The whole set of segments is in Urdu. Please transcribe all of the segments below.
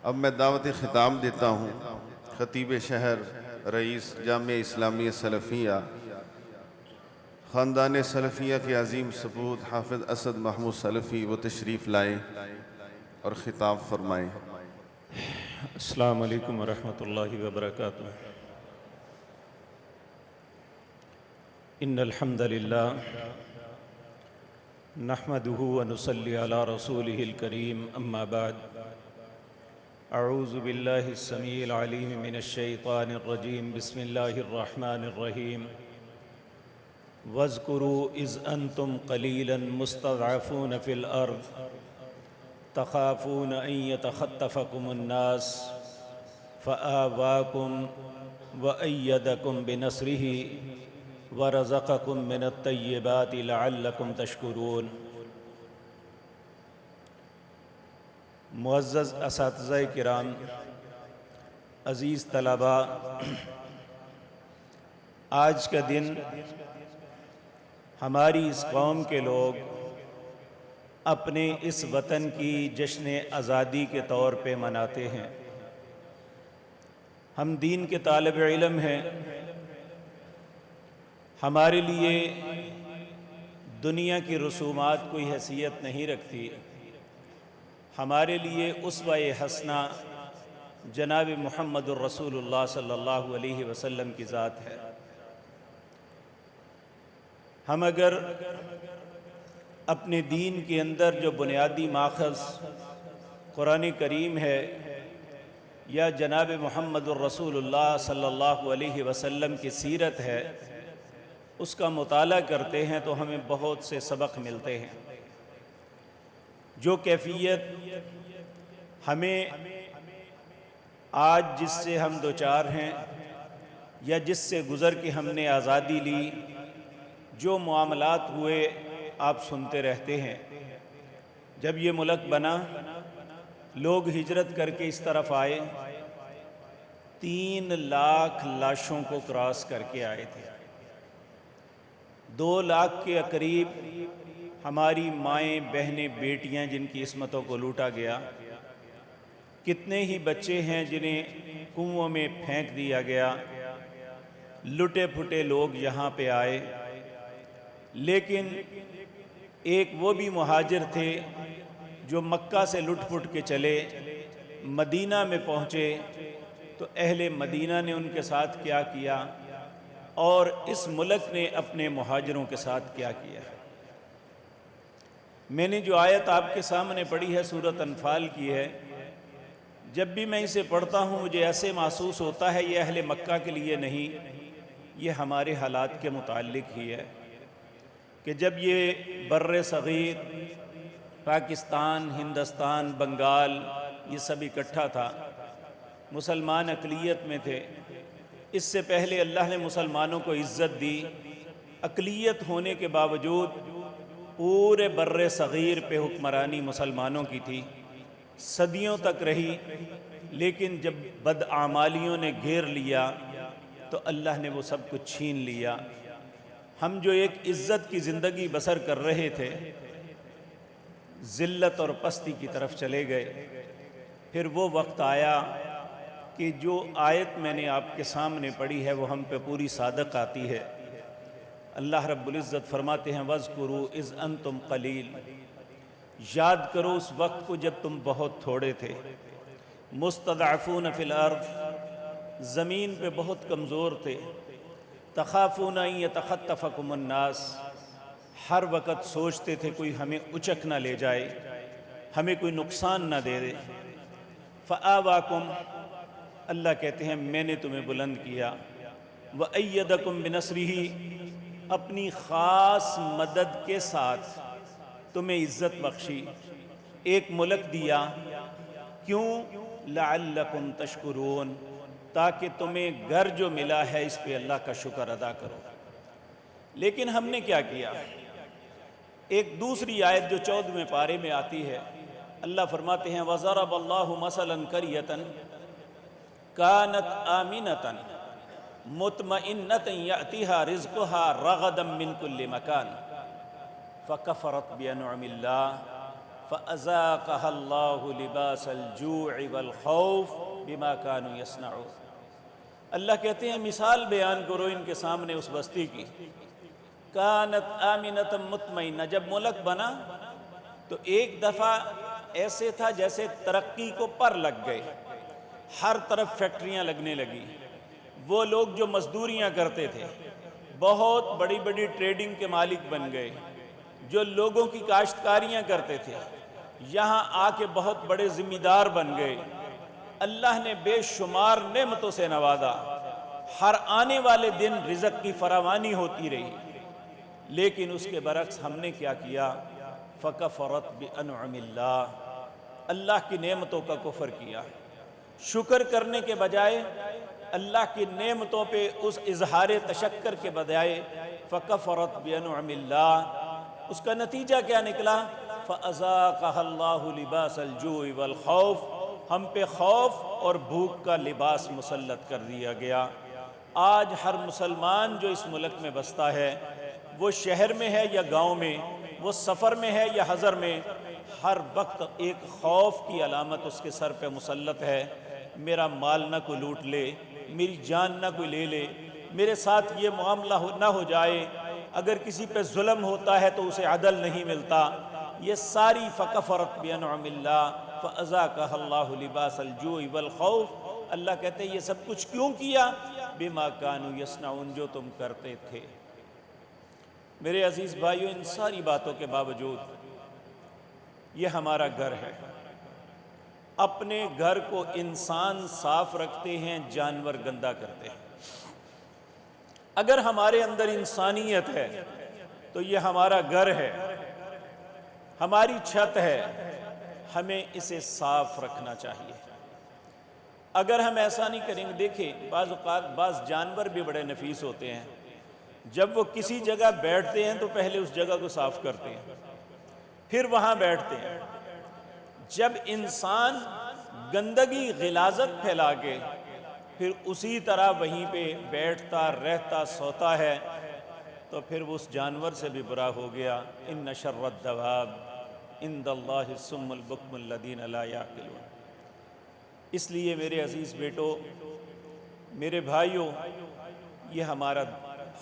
اب میں دعوت خطاب دیتا ہوں خطیب شہر رئیس جامعہ اسلامیہ سلفیہ خاندان سلفیہ کے عظیم سپوت حافظ اسد محمود سلفی وہ تشریف لائیں اور خطاب فرمائیں۔ السلام علیکم ورحمۃ اللہ وبرکاتہ۔ ان الحمد للہ نحمده ونصلی علی رسولہ الکریم اما بعد اعوذ باللہ السمیع العلیم من الشیطان الرجیم بسم اللہ الرحمن الرحیم واذکروا اذ انتم قلیلا مستضعفون فی الارض تخافون ان یتخطفکم الناس فآواکم وأیدکم بنصرہ ورزقکم من الطیبات لعلکم تشکرون۔ معزز اساتذہ کرام، عزیز طلباء، آج کا دن ہماری اس قوم کے لوگ اپنے اس وطن کی جشن آزادی کے طور پہ مناتے ہیں۔ ہم دین کے طالب علم ہیں، ہمارے لیے دنیا کی رسومات کوئی حیثیت نہیں رکھتی، ہمارے لیے اسوہ حسنہ جناب محمد الرسول اللہ صلی اللہ علیہ وسلم کی ذات ہے۔ ہم اگر اپنے دین کے اندر جو بنیادی ماخذ قرآن کریم ہے یا جناب محمد الرسول اللہ صلی اللہ علیہ وسلم کی سیرت ہے، اس کا مطالعہ کرتے ہیں تو ہمیں بہت سے سبق ملتے ہیں۔ جو کیفیت ہمیں آج جس سے ہم دوچار ہیں یا جس سے گزر کے ہم نے آزادی لی، جو معاملات ہوئے آپ سنتے رہتے ہیں۔ جب یہ ملک بنا، لوگ ہجرت کر کے اس طرف آئے، 3 لاکھ لاشوں کو کراس کر کے آئے تھے۔ 2 لاکھ کے قریب ہماری مائیں بہنیں بیٹیاں جن کی عصمتوں کو لوٹا گیا، کتنے ہی بچے ہیں جنہیں کنووں میں پھینک دیا گیا۔ لٹے پھٹے لوگ یہاں پہ آئے، لیکن ایک وہ بھی مہاجر تھے جو مکہ سے لٹ پھٹ کے چلے، مدینہ میں پہنچے تو اہل مدینہ نے ان کے ساتھ کیا کیا اور اس ملک نے اپنے مہاجروں کے ساتھ کیا کیا ہے۔ میں نے جو آیت آپ کے سامنے پڑھی ہے سورۃ انفال کی ہے، جب بھی میں اسے پڑھتا ہوں مجھے ایسے محسوس ہوتا ہے یہ اہل مکہ کے لیے نہیں، یہ ہمارے حالات کے متعلق ہی ہے کہ جب یہ بر صغیر پاکستان، ہندوستان، بنگال یہ سب اکٹھا تھا، مسلمان اقلیت میں تھے۔ اس سے پہلے اللہ نے مسلمانوں کو عزت دی، اقلیت ہونے کے باوجود پورے بر صغیر پہ حکمرانی مسلمانوں کی تھی، صدیوں تک رہی، لیکن جب بدعمالیوں نے گھیر لیا تو اللہ نے وہ سب کچھ چھین لیا۔ ہم جو ایک عزت کی زندگی بسر کر رہے تھے، ذلت اور پستی کی طرف چلے گئے۔ پھر وہ وقت آیا کہ جو آیت میں نے آپ کے سامنے پڑھی ہے وہ ہم پہ پوری صادق آتی ہے۔ اللہ رب العزت فرماتے ہیں وَاذْكُرُوا اِذْ أَنْتُمْ قَلِيلٌ، یاد کرو اس وقت کو جب تم بہت تھوڑے تھے، مستضعفون فی الارض، زمین پہ بہت کمزور تھے، تخافون ان یتخطفکم الناس، ہر وقت سوچتے تھے کوئی ہمیں اچک نہ لے جائے، ہمیں کوئی نقصان نہ دے دے۔ فآواکم، اللہ کہتے ہیں میں نے تمہیں بلند کیا، وأیدکم بنصرہ، اپنی خاص مدد کے ساتھ تمہیں عزت بخشی، ایک ملک دیا۔ کیوں؟ لعلکم تشکرون، تاکہ تمہیں گھر جو ملا ہے اس پہ اللہ کا شکر ادا کرو۔ لیکن ہم نے کیا کیا؟ ایک دوسری آیت جو 14ویں پارے میں آتی ہے، اللہ فرماتے ہیں وَضَرَبَ اللَّهُ مَثَلًا قَرْيَةً كَانَتْ آمِنَةً مُطْمَئِنَّةً يَأْتِيهَا رِزْقُهَا رَغَدًا مِّن كُلِّ مَكَانٍ فَكَفَرَتْ بِأَنْعُمِ اللَّهِ فَأَذَاقَهَا اللَّهُ لِبَاسَ الْجُوعِ وَالْخَوْفِ بِمَا كَانُوا يَصْنَعُونَ۔ اللہ کہتے ہیں مثال بیان کرو ان کے سامنے اس بستی کی، کانت آمنۃ مطمئنہ، جب ملک بنا تو ایک دفعہ ایسے تھا جیسے ترقی کو پر لگ گئے، ہر طرف فیکٹریاں لگنے لگی، وہ لوگ جو مزدوریاں کرتے تھے بہت بڑی بڑی ٹریڈنگ کے مالک بن گئے، جو لوگوں کی کاشتکاریاں کرتے تھے یہاں آ کے بہت بڑے ذمہ دار بن گئے۔ اللہ نے بے شمار نعمتوں سے نوازا، ہر آنے والے دن رزق کی فراوانی ہوتی رہی، لیکن اس کے برعکس ہم نے کیا کیا؟ فَكَفَرَتْ بِأَنْعُمِ اللَّهِ، اللہ کی نعمتوں کا کفر کیا، شکر کرنے کے بجائے اللہ کی نعمتوں پہ اس اظہار تشکر کے بجائے فَكَفَرَتْ بِأَنْعُمِ اللَّهِ، اس کا نتیجہ کیا نکلا؟ فَأَذَاقَهَا اللَّهُ لِبَاسَ الْجُوعِ وَالْخَوْفِ، ہم پہ خوف اور بھوک کا لباس مسلط کر دیا گیا۔ آج ہر مسلمان جو اس ملک میں بستا ہے، وہ شہر میں ہے یا گاؤں میں، وہ سفر میں ہے یا حضر میں، ہر وقت ایک خوف کی علامت اس کے سر پہ مسلط ہے، میرا مال نہ کوئی لوٹ لے، میری جان نہ کوئی لے لے، میرے ساتھ یہ معاملہ نہ ہو جائے، اگر کسی پہ ظلم ہوتا ہے تو اسے عدل نہیں ملتا۔ یہ ساری فَكَفَرَتْ بِأَنْعُمِ اللَّهِ فَأَذَاقَهَا اللَّهُ لِبَاسَ الْجُوعِ وَالْخَوْفِ، اللہ کہتے ہیں یہ سب کچھ کیوں کیا؟ بِمَا كَانُوا يَصْنَعُونَ، جو تم کرتے تھے۔ میرے عزیز بھائیو، ان ساری باتوں کے باوجود یہ ہمارا گھر ہے، اپنے گھر کو انسان صاف رکھتے ہیں، جانور گندا کرتے ہیں۔ اگر ہمارے اندر انسانیت ہے تو یہ ہمارا گھر ہے، ہماری چھت ہے، ہمیں اسے صاف رکھنا چاہیے۔ اگر ہم ایسا نہیں کریں گے، دیکھیں بعض اوقات بعض جانور بھی بڑے نفیس ہوتے ہیں، جب وہ کسی جگہ بیٹھتے ہیں تو پہلے اس جگہ کو صاف کرتے ہیں، پھر وہاں بیٹھتے ہیں۔ جب انسان گندگی غلاظت پھیلا کے پھر اسی طرح وہیں پہ بیٹھتا رہتا سوتا ہے تو پھر وہ اس جانور سے بھی برا ہو گیا۔ ان شر الدواب عند اللہ الصم البکم الذین لا یعقلون۔ اس لیے میرے عزیز بیٹو، میرے بھائیوں، یہ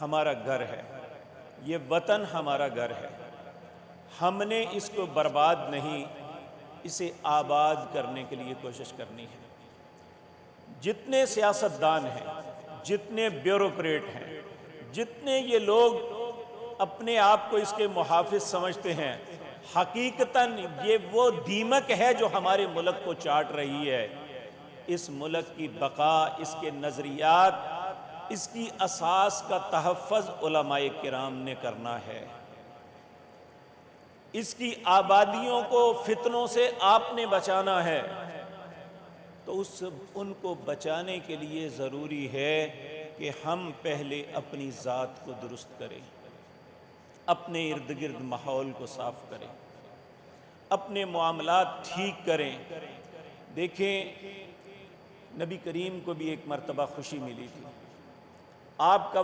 ہمارا گھر ہے، یہ وطن ہمارا گھر ہے، ہم نے اس کو برباد نہیں، اسے آباد کرنے کے لیے کوشش کرنی ہے۔ جتنے سیاستدان ہیں، جتنے بیوروکریٹ ہیں، جتنے یہ لوگ اپنے آپ کو اس کے محافظ سمجھتے ہیں، حقیقتاً یہ وہ دیمک ہے جو ہمارے ملک کو چاٹ رہی ہے۔ اس ملک کی بقا، اس کے نظریات، اس کی اساس کا تحفظ علماء کرام نے کرنا ہے۔ اس کی آبادیوں کو فتنوں سے آپ نے بچانا ہے، تو ان کو بچانے کے لیے ضروری ہے کہ ہم پہلے اپنی ذات کو درست کریں، اپنے ارد گرد ماحول کو صاف کریں، اپنے معاملات ٹھیک کریں۔ دیکھیں، نبی کریم کو بھی ایک مرتبہ خوشی ملی تھی، آپ کا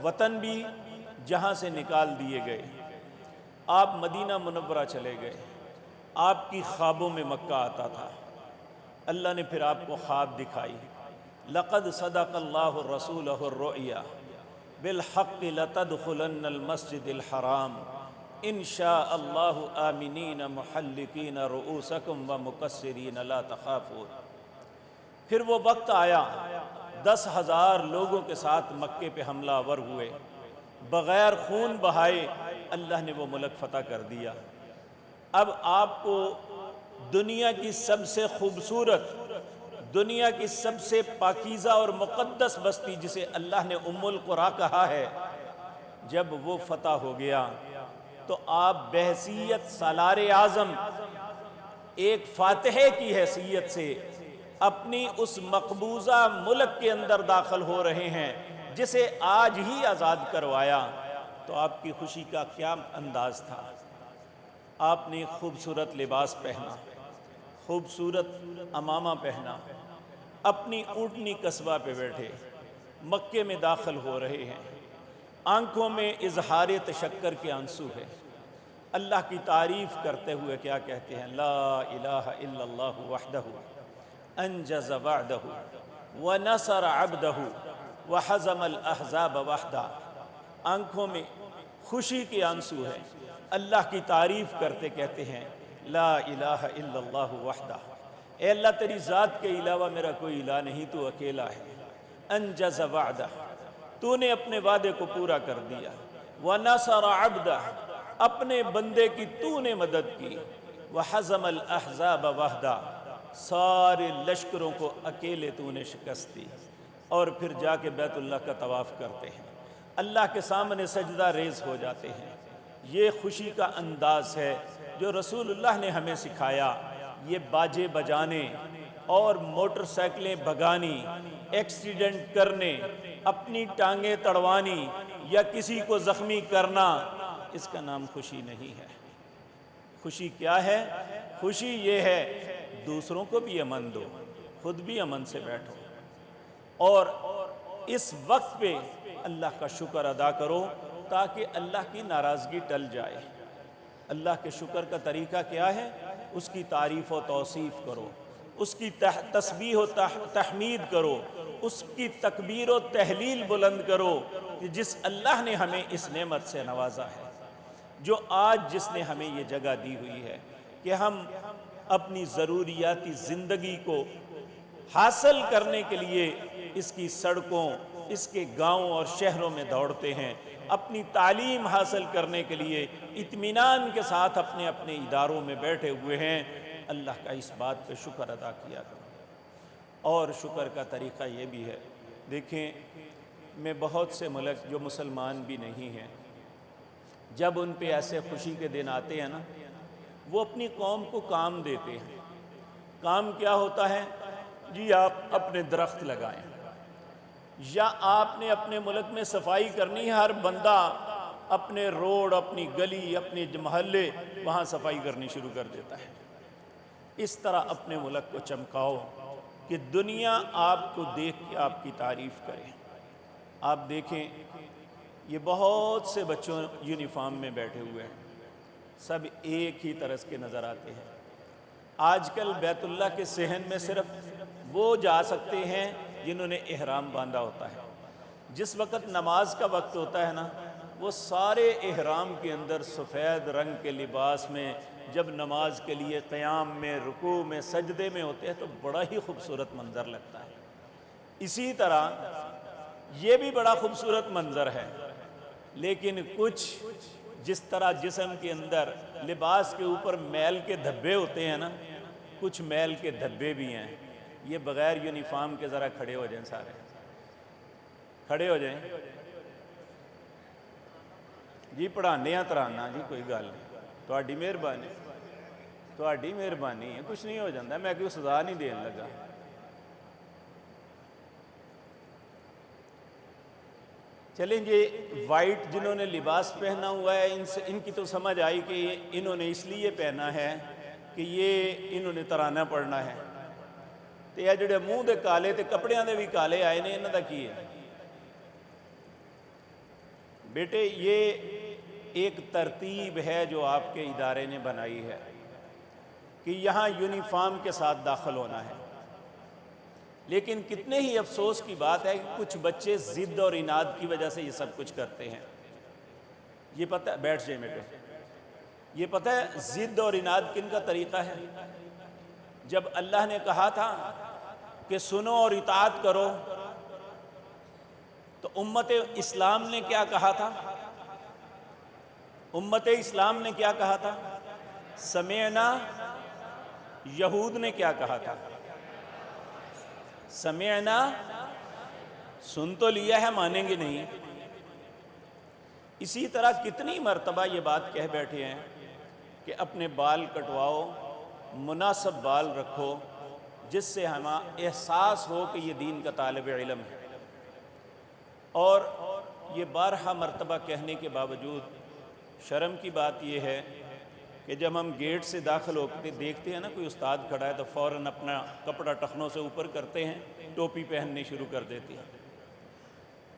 وطن بھی جہاں سے نکال دیے گئے، آپ مدینہ منورہ چلے گئے، آپ کی خوابوں میں مکہ آتا تھا، اللہ نے پھر آپ کو خواب دکھائی، لقد صدق اللہ رسولہ الرؤیا بالحق لتدخلن المسجد الحرام ان شاء اللہ آمنین محلقین رؤوسکم ومقصرین لا تخافون۔ پھر وہ وقت آیا، 10,000 لوگوں کے ساتھ مکے پہ حملہ آور ہوئے، بغیر خون بہائے اللہ نے وہ ملک فتح کر دیا۔ اب آپ کو دنیا کی سب سے خوبصورت، دنیا کی سب سے پاکیزہ اور مقدس بستی جسے اللہ نے ام القریٰ کہا ہے، جب وہ فتح ہو گیا تو آپ بحیثیت سالار اعظم، ایک فاتح کی حیثیت سے اپنی اس مقبوضہ ملک کے اندر داخل ہو رہے ہیں جسے آج ہی آزاد کروایا، تو آپ کی خوشی کا کیا انداز تھا؟ آپ نے خوبصورت لباس پہنا، خوبصورت عمامہ پہنا، اپنی اونٹنی قصبہ پہ بیٹھے مکے میں داخل ہو رہے ہیں، آنکھوں میں اظہار تشکر کے آنسو ہے، اللہ کی تعریف کرتے ہوئے کیا کہتے ہیں؟ لا الہ الا اللہ وحدہ انجز وعدہ ونصر عبدہ وحزم الاحزاب وحدہ۔ آنکھوں میں خوشی کے آنسو ہے، اللہ کی تعریف کرتے کہتے ہیں لا الہ الا اللہ وحدہ، اے اللہ تیری ذات کے علاوہ میرا کوئی الہ نہیں، تو اکیلا ہے۔ انجز وعدہ، تو نے اپنے وعدے کو پورا کر دیا۔ ونصر عبدہ، اپنے بندے کی تو نے مدد کی۔ وحزم الاحزاب وحدہ، سارے لشکروں کو اکیلے تو نے شکست دی۔ اور پھر جا کے بیت اللہ کا طواف کرتے ہیں، اللہ کے سامنے سجدہ ریز ہو جاتے ہیں۔ یہ خوشی کا انداز ہے جو رسول اللہ نے ہمیں سکھایا۔ یہ باجے بجانے اور موٹر سائیکلیں بھگانی، ایکسیڈنٹ کرنے، اپنی ٹانگیں تڑوانی یا کسی کو زخمی کرنا، اس کا نام خوشی نہیں ہے۔ خوشی کیا ہے؟ خوشی یہ ہے دوسروں کو بھی امن دو، خود بھی امن سے بیٹھو، اور اس وقت پہ اللہ کا شکر ادا کرو تاکہ اللہ کی ناراضگی ٹل جائے۔ اللہ کے شکر کا طریقہ کیا ہے؟ اس کی تعریف و توصیف کرو، اس کی تسبیح و تحمید کرو، اس کی تکبیر و تحلیل بلند کرو کہ جس اللہ نے ہمیں اس نعمت سے نوازا ہے، جو آج جس نے ہمیں یہ جگہ دی ہوئی ہے کہ ہم اپنی ضروریاتی زندگی کو حاصل کرنے کے لیے اس کی سڑکوں، اس کے گاؤں اور شہروں میں دوڑتے ہیں، اپنی تعلیم حاصل کرنے کے لیے اطمینان کے ساتھ اپنے اپنے اداروں میں بیٹھے ہوئے ہیں۔ اللہ کا اس بات پہ شکر ادا کیا کرو۔ اور شکر کا طریقہ یہ بھی ہے، دیکھیں میں بہت سے ملک جو مسلمان بھی نہیں ہیں، جب ان پہ ایسے خوشی کے دن آتے ہیں نا، وہ اپنی قوم کو کام دیتے ہیں۔ کام کیا ہوتا ہے؟ جی آپ اپنے درخت لگائیں، یا آپ نے اپنے ملک میں صفائی کرنی ہے، ہر بندہ اپنے روڈ، اپنی گلی، اپنے محلے وہاں صفائی کرنی شروع کر دیتا ہے۔ اس طرح اپنے ملک کو چمکاؤ کہ دنیا آپ کو دیکھ کے آپ کی تعریف کرے۔ آپ دیکھیں یہ بہت سے بچوں یونیفارم میں بیٹھے ہوئے ہیں، سب ایک ہی طرز کے نظر آتے ہیں۔ آج کل بیت اللہ کے صحن میں صرف وہ جا سکتے ہیں جنہوں نے احرام باندھا ہوتا ہے۔ جس وقت نماز کا وقت ہوتا ہے نا، وہ سارے احرام کے اندر سفید رنگ کے لباس میں جب نماز کے لیے قیام میں، رکوع میں، سجدے میں ہوتے ہیں تو بڑا ہی خوبصورت منظر لگتا ہے۔ اسی طرح یہ بھی بڑا خوبصورت منظر ہے، لیکن کچھ جس طرح جسم کے اندر لباس کے اوپر میل کے دھبے ہوتے ہیں نا، کچھ میل کے دھبے بھی ہیں۔ یہ بغیر یونیفارم کے ذرا کھڑے ہو جائیں، سارے کھڑے ہو جائیں جی، پڑھانے ترانا جی، کوئی گل نہیں، تہاڈی مہربانی، تہاڈی مہربانی ہے، کچھ نہیں ہو جاتا، میں کوئی سزا نہیں دین لگا۔ چلیں یہ وائٹ جنہوں نے لباس پہنا ہوا ہے، ان کی تو سمجھ آئی کہ انہوں نے اس لیے پہنا ہے کہ یہ انہوں نے ترانہ پڑھنا ہے، تو یہ جڑے منہ دے کالے تے کپڑیاں دے بھی کالے آئے نے، انہوں دا کی ہے؟ بیٹے یہ ایک ترتیب ہے جو آپ کے ادارے نے بنائی ہے کہ یہاں یونیفارم کے ساتھ داخل ہونا ہے، لیکن کتنے ہی افسوس کی بات ہے کہ کچھ بچے ضد اور عناد کی وجہ سے یہ سب کچھ کرتے ہیں۔ یہ پتہ ہے، بیٹھ جائیں بیٹے، یہ پتہ ہے ضد اور عناد کن کا طریقہ ہے؟ جب اللہ نے کہا تھا کہ سنو اور اطاعت کرو، تو امت اسلام نے کیا کہا تھا؟ امت اسلام نے کیا کہا تھا؟ سمعنا۔ یہود نے کیا کہا تھا؟ سمعنا، سن تو لیا ہے، مانیں گے نہیں۔ اسی طرح کتنی مرتبہ یہ بات کہہ بیٹھے ہیں کہ اپنے بال کٹواؤ، مناسب بال رکھو، جس سے ہمیں احساس ہو کہ یہ دین کا طالب علم ہے، اور یہ بارہا مرتبہ کہنے کے باوجود شرم کی بات یہ ہے کہ جب ہم گیٹ سے داخل ہوتے دیکھتے ہیں نا کوئی استاد کھڑا ہے تو فوراً اپنا کپڑا ٹخنوں سے اوپر کرتے ہیں، ٹوپی پہننی شروع کر دیتے ہیں۔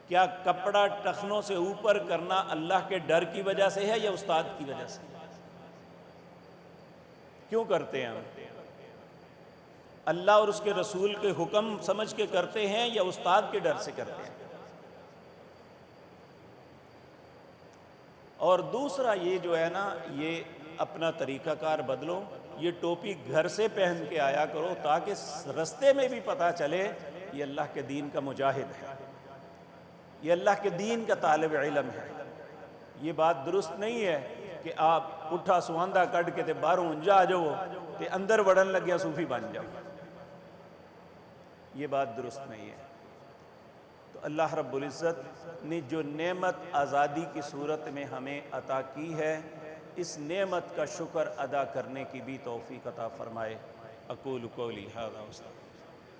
کیا کپڑا ٹخنوں سے اوپر کرنا اللہ کے ڈر کی وجہ سے ہے یا استاد کی وجہ سے؟ کیوں کرتے ہیں ہم؟ اللہ اور اس کے رسول کے حکم سمجھ کے کرتے ہیں یا استاد کے ڈر سے کرتے ہیں؟ اور دوسرا یہ جو ہے نا، یہ اپنا طریقہ کار بدلو، یہ ٹوپی گھر سے پہن کے آیا کرو تاکہ رستے میں بھی پتہ چلے یہ اللہ کے دین کا مجاہد ہے، یہ اللہ کے دین کا طالب علم ہے۔ یہ بات درست نہیں ہے کہ آپ پٹھا سواندہ کٹ کے تے باہروں جا جاؤ تے اندر وڑن لگیا صوفی بن جاؤ، یہ بات درست نہیں ہے۔ تو اللہ رب العزت نے جو نعمت آزادی کی صورت میں ہمیں عطا کی ہے، اس نعمت کا شکر ادا کرنے کی بھی توفیق عطا فرمائے۔ اقول قولی ھذا واستغفر